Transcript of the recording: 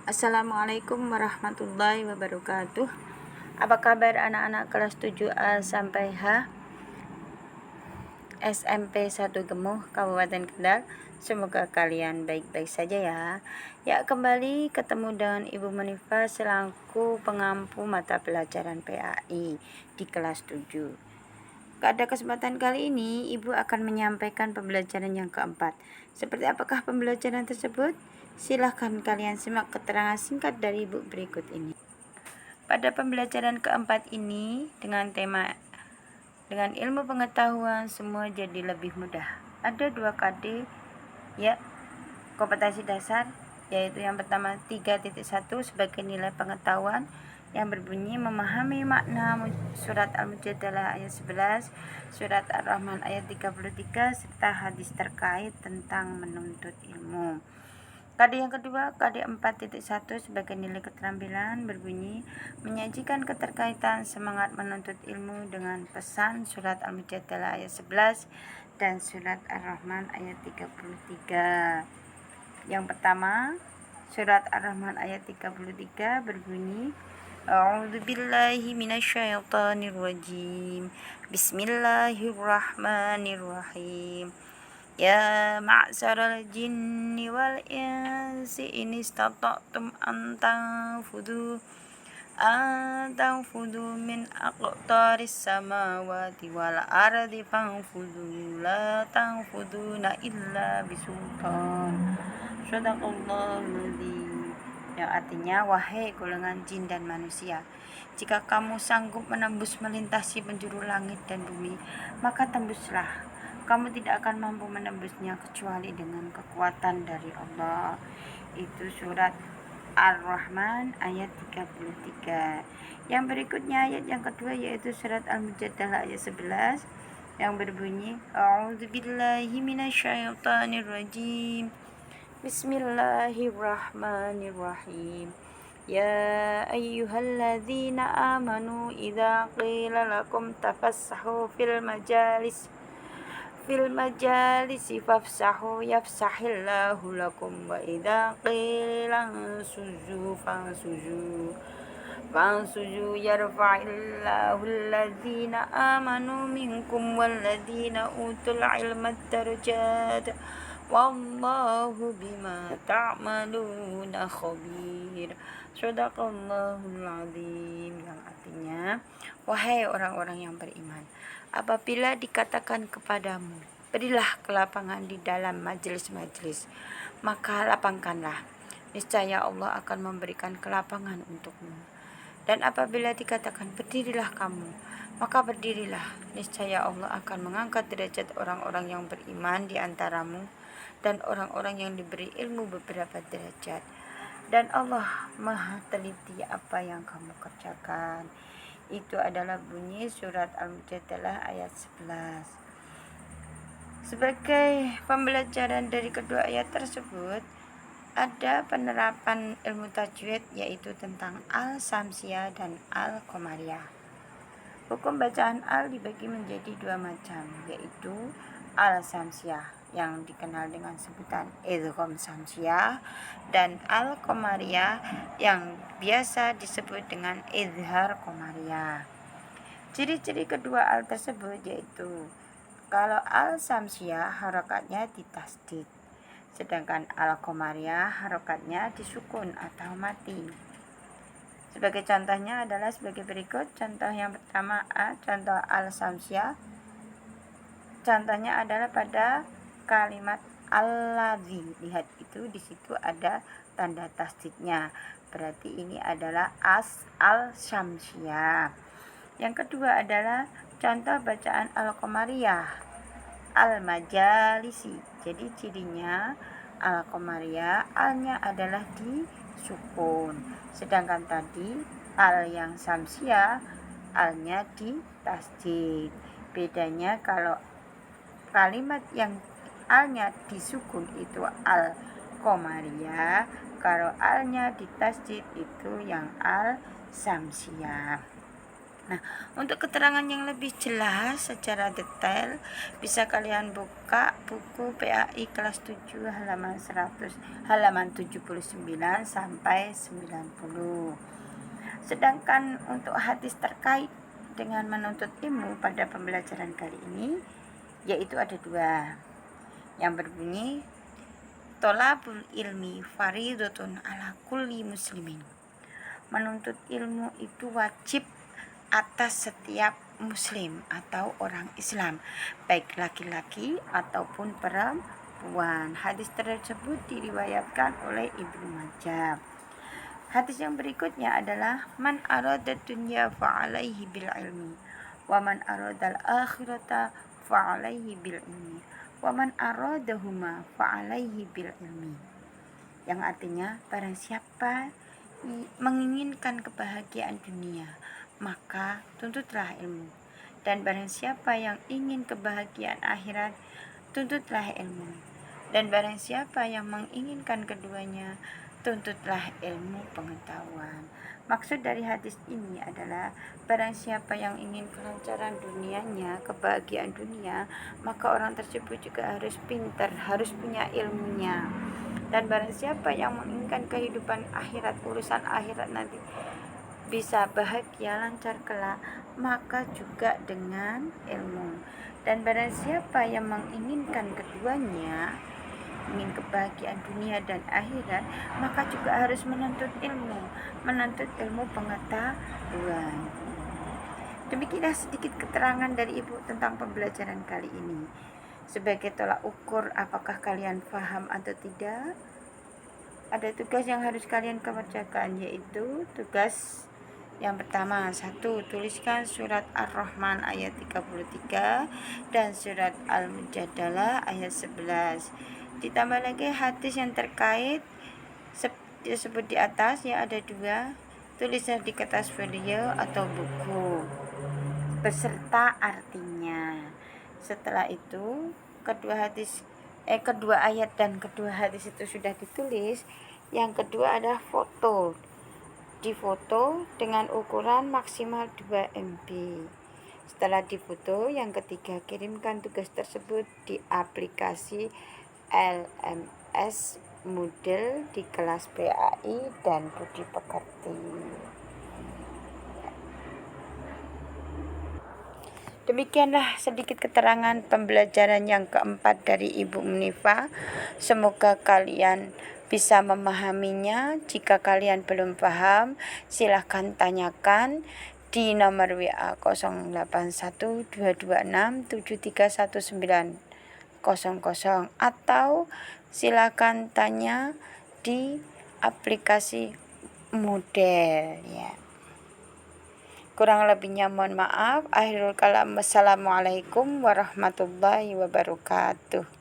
Assalamualaikum warahmatullahi wabarakatuh. Apa kabar anak-anak kelas 7A sampai H SMP 1 Gemuh Kabupaten Kendal? Semoga kalian baik-baik saja ya. Ya, kembali ketemu dengan Ibu Manifa selaku pengampu mata pelajaran PAI di kelas 7. Pada kesempatan kali ini Ibu akan menyampaikan pembelajaran yang keempat. Seperti apakah pembelajaran tersebut? Silahkan kalian simak keterangan singkat dari Ibu berikut ini. Pada pembelajaran keempat ini dengan tema dengan ilmu pengetahuan semua jadi lebih mudah. Ada 2 KD ya, kompetensi dasar, yaitu yang pertama 3.1 sebagai nilai pengetahuan yang berbunyi memahami makna surat Al-Mujadalah ayat 11, surat Ar-Rahman ayat 33 serta hadis terkait tentang menuntut ilmu. KD yang kedua, KD 4.1 sebagai nilai keterampilan berbunyi menyajikan keterkaitan semangat menuntut ilmu dengan pesan surat Al-Mujadalah ayat 11 dan surat Ar-Rahman ayat 33. Yang pertama, surat Ar-Rahman ayat 33 berbunyi A'udzubillahi minasyaitonirrajim. Bismillahirrahmanirrahim. Ya ma'syaral jinni wal insi in istata'tum an tanfudu min aqtaris samawati wal ardi fanfudu la tanfuduna illa bisultan. Shadaqallahul adzim. Yang artinya, wahai golongan jin dan manusia, jika kamu sanggup menembus melintasi penjuru langit dan bumi, maka tembuslah. Kamu tidak akan mampu menembusnya kecuali dengan kekuatan dari Allah. Itu surat Ar-Rahman ayat 33. Yang berikutnya ayat yang kedua yaitu surat Al-Mujadalah ayat 11 yang berbunyi A'udzubillahi minasyaitonirrajim. Bismillahirrahmanirrahim. Ya ayyuhalladzina amanu idza qila lakum tafassahu fil majalisi fafsahu yafsahillahu lakum wa idza qila fansuju yarfa'illahu alladzina amanu minkum walladzina utul ilma darajat wallahu bima ta'maluna khabir. Shadaqallahul adzim. Yang artinya, wahai orang-orang yang beriman, apabila dikatakan kepadamu, berilah kelapangan di dalam majelis-majelis, maka lapangkanlah. Niscaya Allah akan memberikan kelapangan untukmu. Dan apabila dikatakan berdirilah kamu, maka berdirilah. Niscaya Allah akan mengangkat derajat orang-orang yang beriman di antaramu dan orang-orang yang diberi ilmu beberapa derajat. Dan Allah Maha teliti apa yang kamu kerjakan. Itu adalah bunyi surat Al-Mujadalah ayat 11. Sebagai pembelajaran dari kedua ayat tersebut, ada penerapan ilmu tajwid yaitu tentang Al-Samsiyah dan Al-Qamariyah. Hukum bacaan al dibagi menjadi 2 macam, yaitu Al-Samsiyah yang dikenal dengan sebutan idgham samsiyah dan Al-Qamariyah yang biasa disebut dengan izhar qamariyah. Ciri-ciri kedua al tersebut yaitu kalau Al-Samsiyah harokatnya ditasdid, sedangkan Al-Qamariyah harokatnya disukun atau mati. Sebagai contohnya adalah sebagai berikut. Contoh yang pertama A, contoh Al-Samsiyah. Contohnya adalah pada kalimat alladzi. Lihat itu di situ ada tanda tasdidnya. Berarti ini adalah al-samsiyah. Yang kedua adalah contoh bacaan al-qamariyah. Al-majalisi. Jadi cirinya al-qamariyah alnya adalah disukun. Sedangkan tadi al yang samsiyah alnya ditasdid. Bedanya kalau kalimat yang alnya disukun itu al-qamariyah, kalau alnya ditasdid itu yang al-samsiyah. Nah, untuk keterangan yang lebih jelas secara detail bisa kalian buka buku PAI kelas 7 halaman 79 sampai 90. Sedangkan untuk hadis terkait dengan menuntut ilmu pada pembelajaran kali ini yaitu ada 2. Yang berbunyi tolabul ilmi faridatun ala kulli muslimin. Menuntut ilmu itu wajib atas setiap muslim atau orang Islam, baik laki-laki ataupun perempuan. Hadis tersebut diriwayatkan oleh Ibnu Majah. Hadis yang berikutnya adalah man arada dunya fa'alaihi bil ilmi wa man aradal akhirata fa'alaihi bil ilmi wa man aradahuma fa'alaihi bil ilmi. Yang artinya barang siapa menginginkan kebahagiaan dunia, maka tuntutlah ilmu. Dan barang siapa yang ingin kebahagiaan akhirat, tuntutlah ilmu. Dan barang siapa yang menginginkan keduanya, tuntutlah ilmu pengetahuan. Maksud dari hadis ini adalah barang siapa yang ingin kelancaran dunianya, kebahagiaan dunia, maka orang tersebut juga harus pintar, harus punya ilmunya. Dan barang siapa yang menginginkan kehidupan akhirat, urusan akhirat nanti bisa bahagia lancar kelak, maka juga dengan ilmu. Dan barang siapa yang menginginkan keduanya, ingin kebahagiaan dunia dan akhirat, maka juga harus menuntut ilmu pengetahuan. Demikianlah sedikit keterangan dari Ibu tentang pembelajaran kali ini. Sebagai tolak ukur apakah kalian paham atau tidak, ada tugas yang harus kalian kerjakan, yaitu tugas yang pertama, 1. Tuliskan surat Ar-Rahman ayat 33 dan surat Al-Mujadalah ayat 11. Ditambah lagi hadis yang terkait disebut di atas, ya ada 2. Tulislah di kertas video atau buku beserta artinya. Setelah itu kedua ayat dan kedua hadis itu sudah ditulis. Yang kedua adalah foto. Difoto dengan ukuran maksimal 2 MB. Setelah difoto, yang ketiga kirimkan tugas tersebut di aplikasi LMS Moodle di kelas PAI dan Budi Pekerti. Demikianlah sedikit keterangan pembelajaran yang keempat dari Ibu Munifah. Semoga kalian bisa memahaminya. Jika kalian belum paham, silahkan tanyakan di nomor WA 081226731900 atau silahkan tanya di aplikasi Moodle ya. Kurang lebihnya mohon maaf. Akhirul kalam. Wassalamualaikum warahmatullahi wabarakatuh.